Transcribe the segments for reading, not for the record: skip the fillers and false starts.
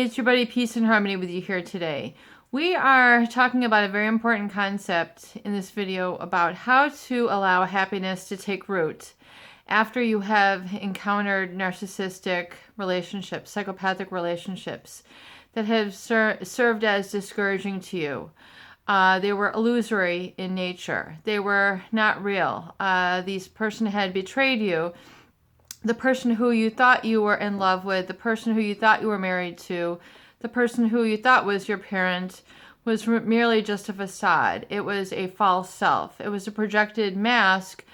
it's your buddy Peace and Harmony with you here today. We are talking about a very important concept in this video about how to allow happiness to take root after you have encountered narcissistic relationships, psychopathic relationships that have served as discouraging to you. They were illusory in nature. They were not real. This person had betrayed you. The person who you thought you were in love with, the person who you thought you were married to, the person who you thought was your parent was merely just a facade. It was a false self. It was a projected mask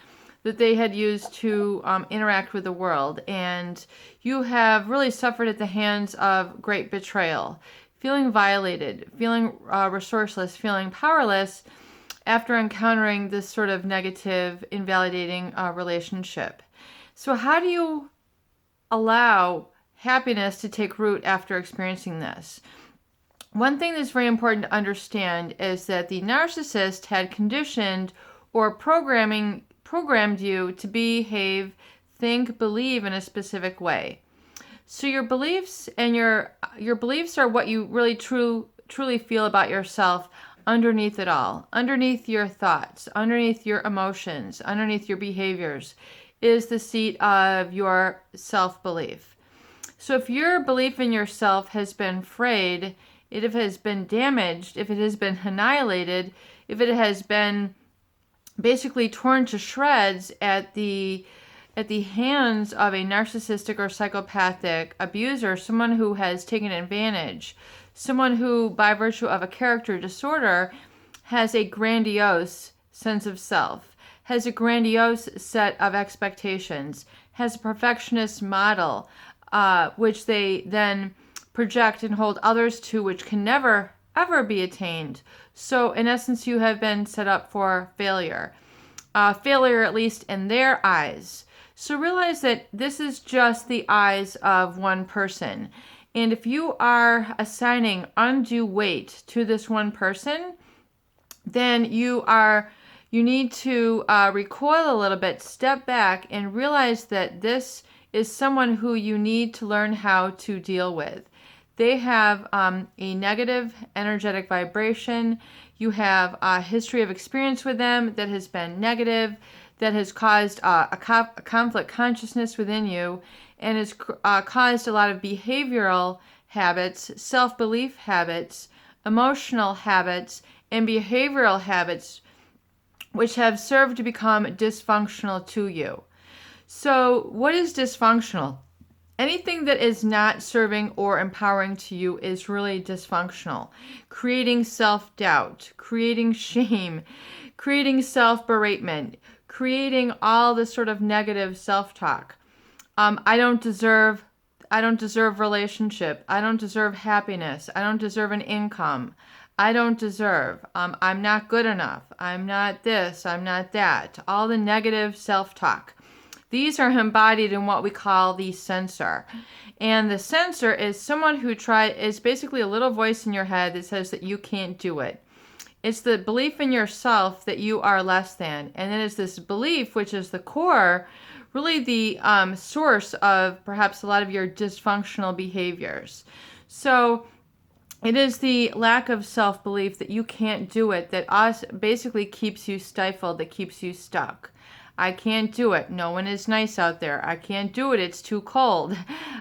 that they had used to interact with the world. And you have really suffered at the hands of great betrayal, feeling violated, feeling resourceless, feeling powerless after encountering this sort of negative, invalidating relationship. So how do you allow happiness to take root after experiencing this? One thing that's very important to understand is that the narcissist had conditioned or programmed you to behave, think, believe in a specific way. So your beliefs and your beliefs are what you really truly feel about yourself underneath it all, underneath your thoughts, underneath your emotions, underneath your behaviors, is the seat of your self-belief. So if your belief in yourself has been frayed, if it has been damaged, if it has been annihilated, if it has been basically torn to shreds at the hands of a narcissistic or psychopathic abuser, someone who has taken advantage, someone who, by virtue of a character disorder, has a grandiose sense of self, has a grandiose set of expectations, has a perfectionist model, which they then project and hold others to, which can never, ever be attained. So in essence, you have been set up for failure. Failure, at least in their eyes. So realize that this is just the eyes of one person. And if you are assigning undue weight to this one person, then you need to recoil a little bit, step back, and realize that this is someone who you need to learn how to deal with. They have a negative energetic vibration. You have a history of experience with them that has been negative, that has caused a conflict consciousness within you, and has caused a lot of behavioral habits, self-belief habits, emotional habits, and behavioral habits which have served to become dysfunctional to you. So what is dysfunctional? Anything that is not serving or empowering to you is really dysfunctional. Creating self-doubt, creating shame, creating self-beratement, creating all this sort of negative self-talk. I don't deserve relationship. I don't deserve happiness. I don't deserve an income. I don't deserve. I'm not good enough. I'm not this. I'm not that. All the negative self-talk. These are embodied in what we call the censor. And the censor is someone who is basically a little voice in your head that says that you can't do it. It's the belief in yourself that you are less than. And it is this belief, which is the core, really the source of perhaps a lot of your dysfunctional behaviors. So it is the lack of self-belief that you can't do it that basically keeps you stifled, that keeps you stuck. I can't do it. No one is nice out there. I can't do it. It's too cold.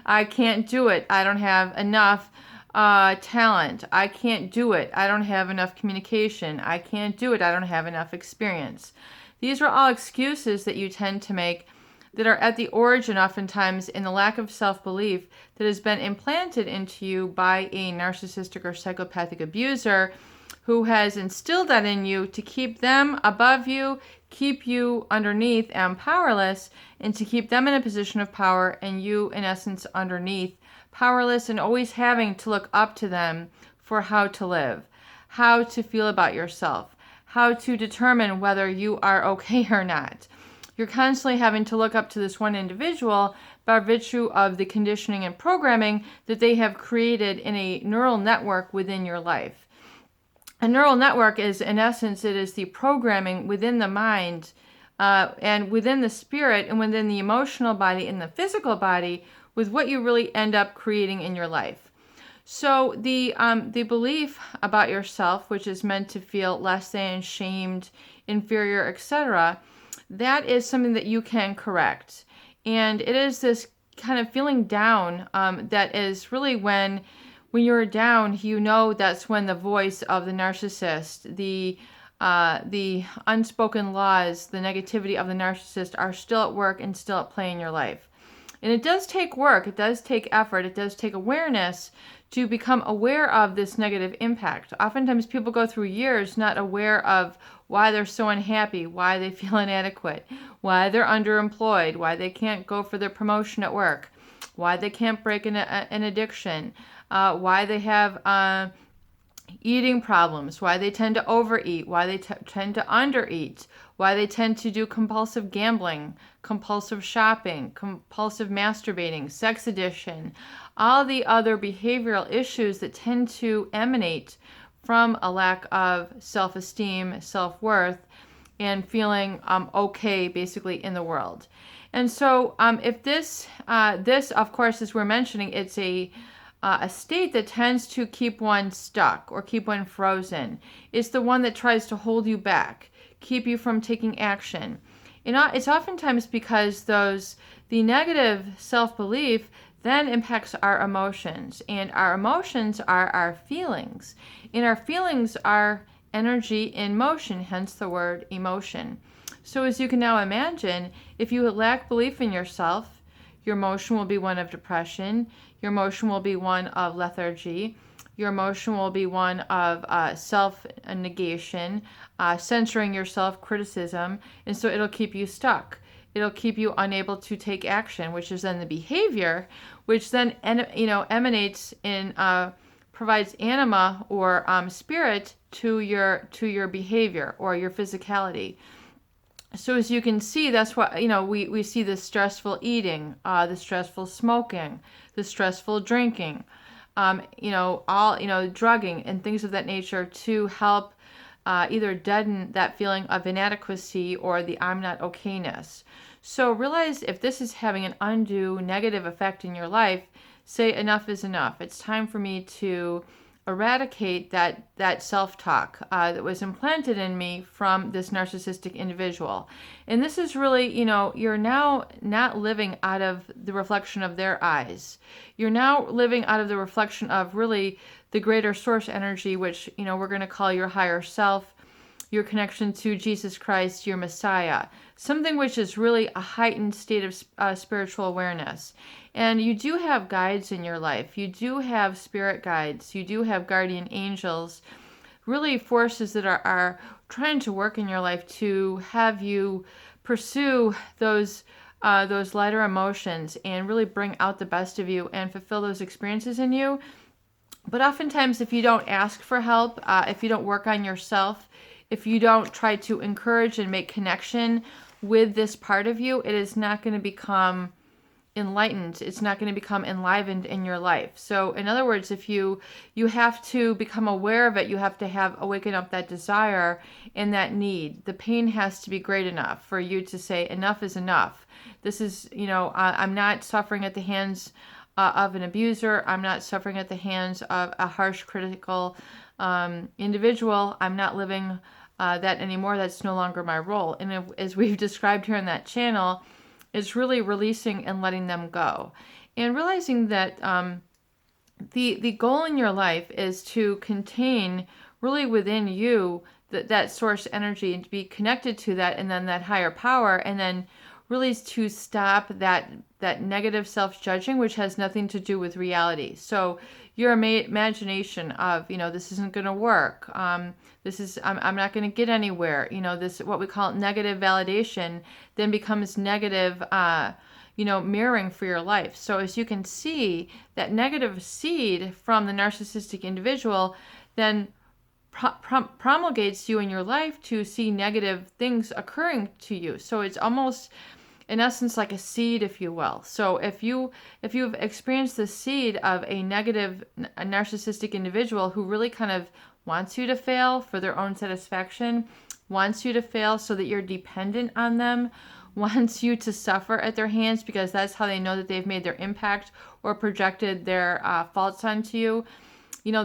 I can't do it. I don't have enough talent. I can't do it. I don't have enough communication. I can't do it. I don't have enough experience. These are all excuses that you tend to make that are at the origin oftentimes in the lack of self-belief that has been implanted into you by a narcissistic or psychopathic abuser who has instilled that in you to keep them above you, keep you underneath and powerless, and to keep them in a position of power and you, in essence, underneath, powerless and always having to look up to them for how to live, how to feel about yourself, how to determine whether you are okay or not. You're constantly having to look up to this one individual by virtue of the conditioning and programming that they have created in a neural network within your life. A neural network is, in essence, it is the programming within the mind and within the spirit and within the emotional body and the physical body with what you really end up creating in your life. So the belief about yourself, which is meant to feel less than, shamed, inferior, etc., that is something that you can correct. And it is this kind of feeling down that is really when you're down, you know that's when the voice of the narcissist, the unspoken laws, the negativity of the narcissist are still at work and still at play in your life. And it does take work, it does take effort, it does take awareness to become aware of this negative impact. Oftentimes people go through years not aware of why they're so unhappy, why they feel inadequate, why they're underemployed, why they can't go for their promotion at work, why they can't break an addiction, why they have eating problems, why they tend to overeat, why they tend to undereat, why they tend to do compulsive gambling, compulsive shopping, compulsive masturbating, sex addiction, all the other behavioral issues that tend to emanate from a lack of self-esteem, self-worth, and feeling okay basically in the world. And so if this of course, as we're mentioning, it's a state that tends to keep one stuck or keep one frozen. It's the one that tries to hold you back, keep you from taking action. And it's oftentimes because the negative self-belief then impacts our emotions, and our emotions are our feelings, and our feelings are energy in motion, hence the word emotion. So as you can now imagine, if you lack belief in yourself, your emotion will be one of depression, your emotion will be one of lethargy, your emotion will be one of self-negation, censoring yourself, criticism, and so it'll keep you stuck. It'll keep you unable to take action, which is then the behavior, which then emanates in provides anima or spirit to your behavior or your physicality. So as you can see, that's what we see the stressful eating, the stressful smoking, the stressful drinking, drugging and things of that nature to help either deaden that feeling of inadequacy or the I'm not okayness. So realize if this is having an undue negative effect in your life, say enough is enough. It's time for me to eradicate that self-talk that was implanted in me from this narcissistic individual. And this is really, you're now not living out of the reflection of their eyes. You're now living out of the reflection of really the greater source energy, which, we're going to call your higher self, your connection to Jesus Christ, your Messiah, something which is really a heightened state of spiritual awareness. And you do have guides in your life. You do have spirit guides. You do have guardian angels, really forces that are trying to work in your life to have you pursue those lighter emotions and really bring out the best of you and fulfill those experiences in you. But oftentimes, if you don't ask for help, if you don't work on yourself, if you don't try to encourage and make connection with this part of you, it is not going to become enlightened. It's not going to become enlivened in your life. So in other words, if you have to become aware of it, you have to awaken up that desire and that need. The pain has to be great enough for you to say enough is enough. This is, I'm not suffering at the hands of an abuser. I'm not suffering at the hands of a harsh, critical individual. I'm not living that anymore. That's no longer my role. And as we've described here on that channel, it's really releasing and letting them go. And realizing that the goal in your life is to contain really within you that source energy and to be connected to that and then that higher power, and then really to stop that negative self-judging, which has nothing to do with reality. So your imagination of, this isn't going to work. I'm not going to get anywhere. This, what we call negative validation, then becomes negative, mirroring for your life. So as you can see, that negative seed from the narcissistic individual then promulgates you in your life to see negative things occurring to you. So it's almost, in essence, like a seed, if you will. So if you've experienced the seed of a narcissistic individual who really kind of wants you to fail for their own satisfaction, wants you to fail so that you're dependent on them, wants you to suffer at their hands because that's how they know that they've made their impact or projected their faults onto you,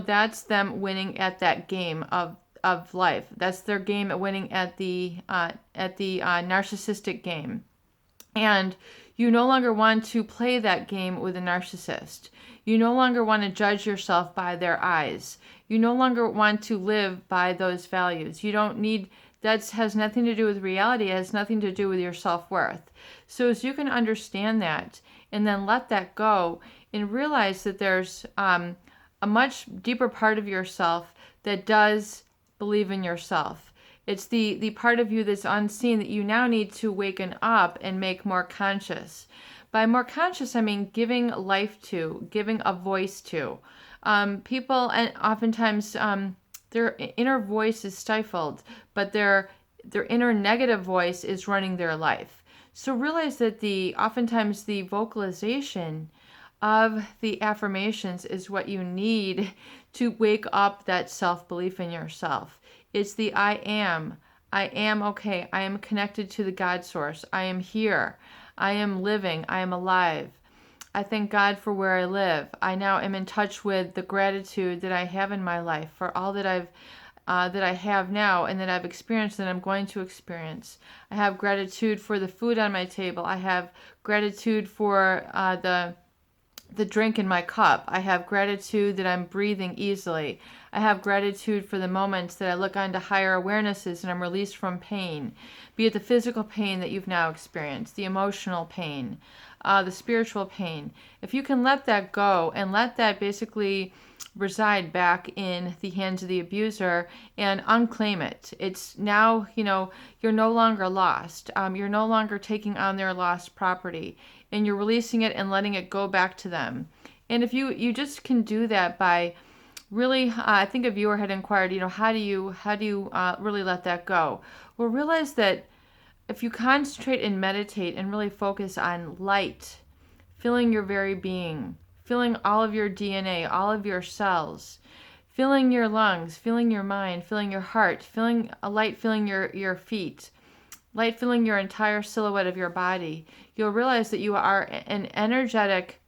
that's them winning at that game of life. That's their game at winning at the narcissistic game. And you no longer want to play that game with a narcissist. You no longer want to judge yourself by their eyes. You no longer want to live by those values. You don't need, that has nothing to do with reality. It has nothing to do with your self-worth. So as you can understand that and then let that go and realize that there's a much deeper part of yourself that does believe in yourself. It's the part of you that's unseen that you now need to waken up and make more conscious. By more conscious, I mean giving life to, giving a voice to. People, and oftentimes their inner voice is stifled, but their inner negative voice is running their life. So realize that oftentimes the vocalization of the affirmations is what you need to wake up that self-belief in yourself. It's the I am okay, I am connected to the God source, I am here, I am living, I am alive. I thank God for where I live. I now am in touch with the gratitude that I have in my life for all that I have now and that I've experienced and I'm going to experience. I have gratitude for the food on my table. I have gratitude for the drink in my cup. I have gratitude that I'm breathing easily. I have gratitude for the moments that I look onto higher awarenesses and I'm released from pain, be it the physical pain that you've now experienced, the emotional pain, the spiritual pain. If you can let that go and let that basically reside back in the hands of the abuser and unclaim it. It's now, you're no longer lost. You're no longer taking on their lost property, and you're releasing it and letting it go back to them. And if you just can do that by really, I think a viewer had inquired, how do you really let that go? Well, realize that if you concentrate and meditate and really focus on light, filling your very being, feeling all of your DNA, all of your cells, filling your lungs, filling your mind, filling your heart, feeling a light filling your feet, light filling your entire silhouette of your body, you'll realize that you are an energetic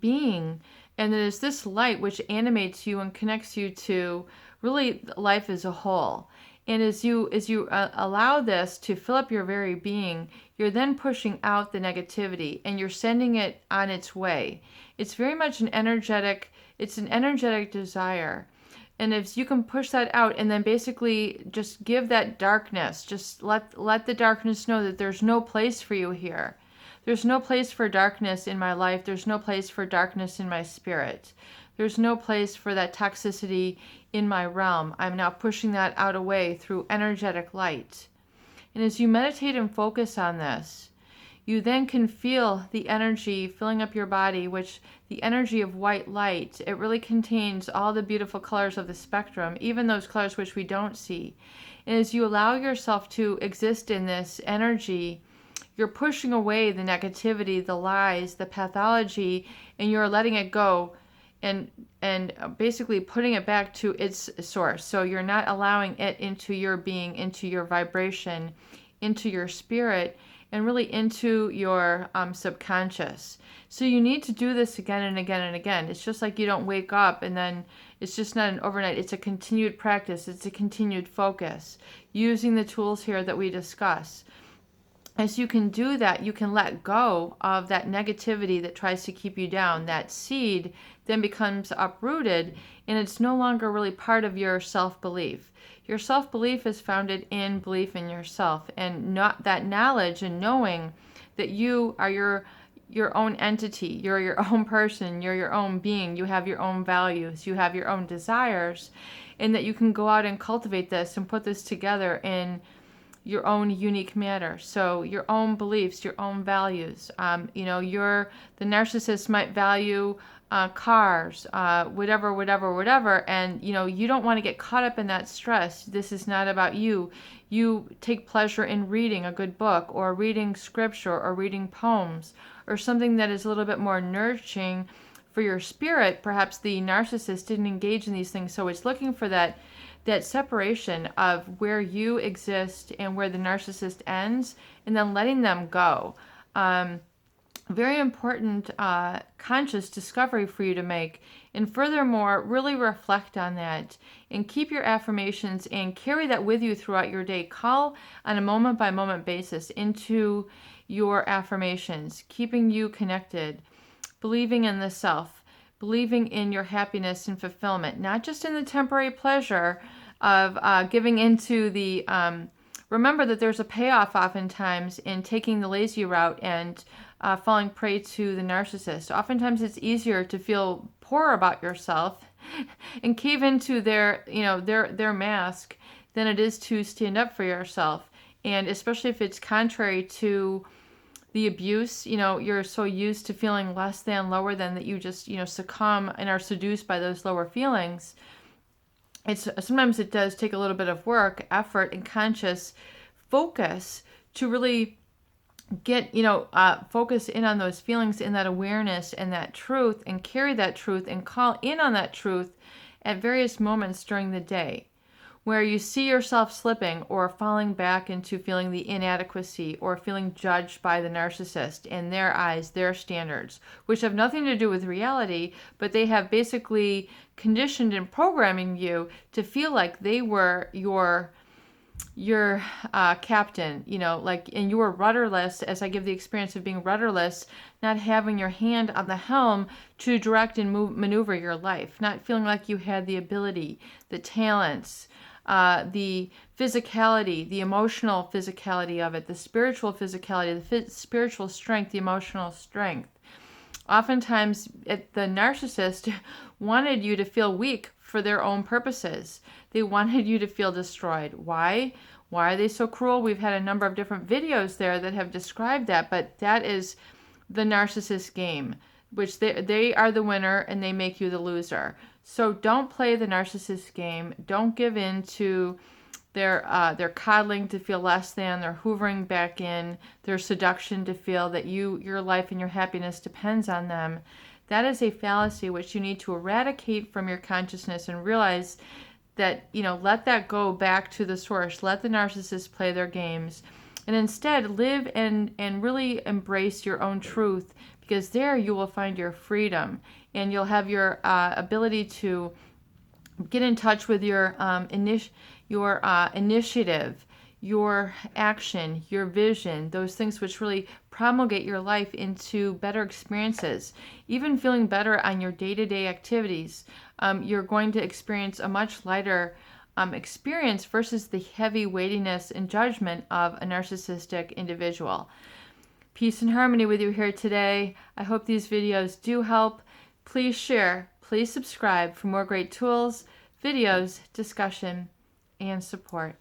being, and it is this light which animates you and connects you to really life as a whole. And as you allow this to fill up your very being, you're then pushing out the negativity and you're sending it on its way. It's very much an energetic desire. And if you can push that out and then basically just give that darkness, just let the darkness know that there's no place for you here. There's no place for darkness in my life. There's no place for darkness in my spirit. There's no place for that toxicity in my realm. I'm now pushing that out away through energetic light. And as you meditate and focus on this, you then can feel the energy filling up your body, which the energy of white light, it really contains all the beautiful colors of the spectrum, even those colors which we don't see. And as you allow yourself to exist in this energy, you're pushing away the negativity, the lies, the pathology, and you're letting it go and basically putting it back to its source. So you're not allowing it into your being, into your vibration, into your spirit, and really into your subconscious. So you need to do this again and again and again. It's just like you don't wake up and then it's just not an overnight. It's a continued practice. It's a continued focus using the tools here that we discuss. As you can do that, you can let go of that negativity that tries to keep you down. That seed then becomes uprooted, and it's no longer really part of your self-belief. Your self-belief is founded in belief in yourself, and not that knowledge and knowing that you are your own entity, you're your own person, you're your own being, you have your own values, you have your own desires, and that you can go out and cultivate this and put this together in your own unique manner. So your own beliefs, your own values. The narcissist might value cars, whatever, and you don't want to get caught up in that stress. This is not about you. You take pleasure in reading a good book, or reading scripture, or reading poems, or something that is a little bit more nourishing for your spirit. Perhaps the narcissist didn't engage in these things, so it's looking for that that separation of where you exist and where the narcissist ends, and then letting them go. Very important conscious discovery for you to make. And furthermore, really reflect on that and keep your affirmations and carry that with you throughout your day. Call on a moment by moment basis into your affirmations, keeping you connected, believing in the self, believing in your happiness and fulfillment, not just in the temporary pleasure of giving into the, remember that there's a payoff oftentimes in taking the lazy route and falling prey to the narcissist. Oftentimes it's easier to feel poor about yourself and cave into their, their mask than it is to stand up for yourself. And especially if it's contrary to the abuse, you're so used to feeling less than, lower than, that you just, succumb and are seduced by those lower feelings. Sometimes it does take a little bit of work, effort, and conscious focus to really get, focus in on those feelings and that awareness and that truth, and carry that truth and call in on that truth at various moments during the day, where you see yourself slipping or falling back into feeling the inadequacy or feeling judged by the narcissist in their eyes, their standards, which have nothing to do with reality, but they have basically conditioned and programming you to feel like they were your captain, and you were rudderless, as I give the experience of being rudderless, not having your hand on the helm to direct and maneuver your life, not feeling like you had the ability, the talents, the physicality, the emotional physicality of it, the spiritual physicality, the spiritual strength, the emotional strength. Oftentimes, the narcissist wanted you to feel weak for their own purposes. They wanted you to feel destroyed. Why? Why are they so cruel? We've had a number of different videos there that have described that, but that is the narcissist game, which they are the winner and they make you the loser. So don't play the narcissist game. Don't give in to their coddling to feel less than, their hoovering back in, their seduction to feel that your life and your happiness depends on them. That is a fallacy which you need to eradicate from your consciousness and realize that, let that go back to the source. Let the narcissist play their games and instead live and really embrace your own truth, because there you will find your freedom and you'll have your ability to get in touch with your initiative, your action, your vision, those things which really promulgate your life into better experiences. Even feeling better on your day-to-day activities, you're going to experience a much lighter experience versus the heavy weightiness and judgment of a narcissistic individual. Peace and harmony with you here today. I hope these videos do help. Please share, please subscribe for more great tools, videos, discussion, and support.